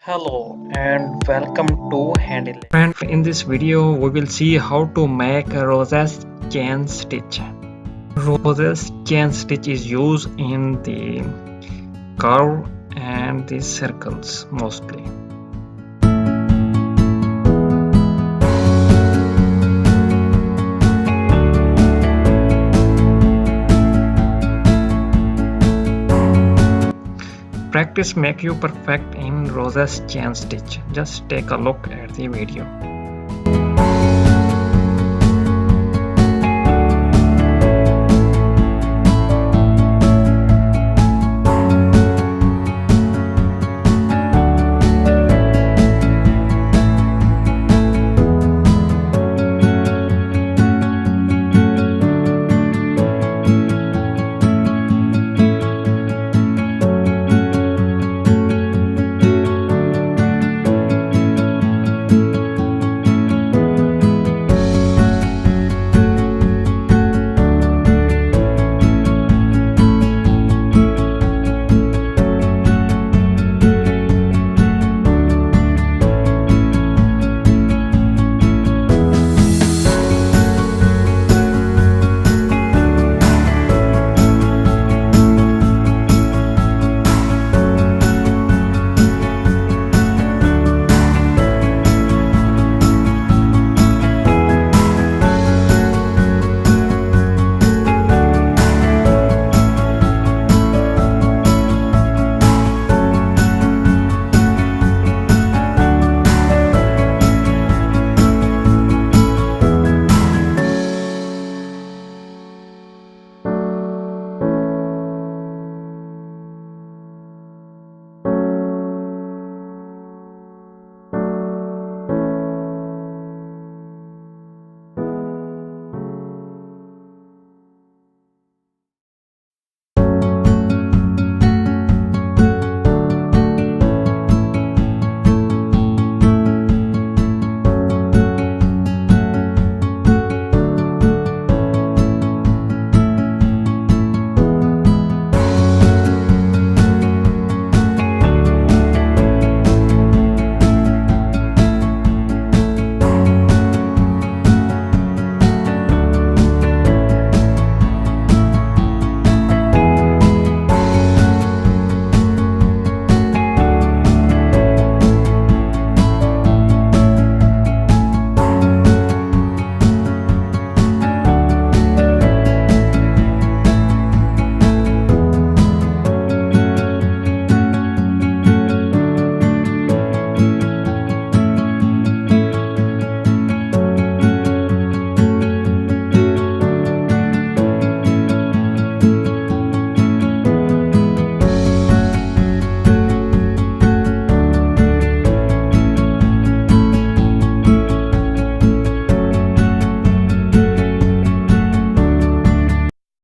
Hello and welcome to Handi. And in this video we will see how to make a rosette chain stitch. Rosette chain stitch is used in the curve and the circles mostly. Practice make you perfect in rosette chain stitch. Just take a look at the video.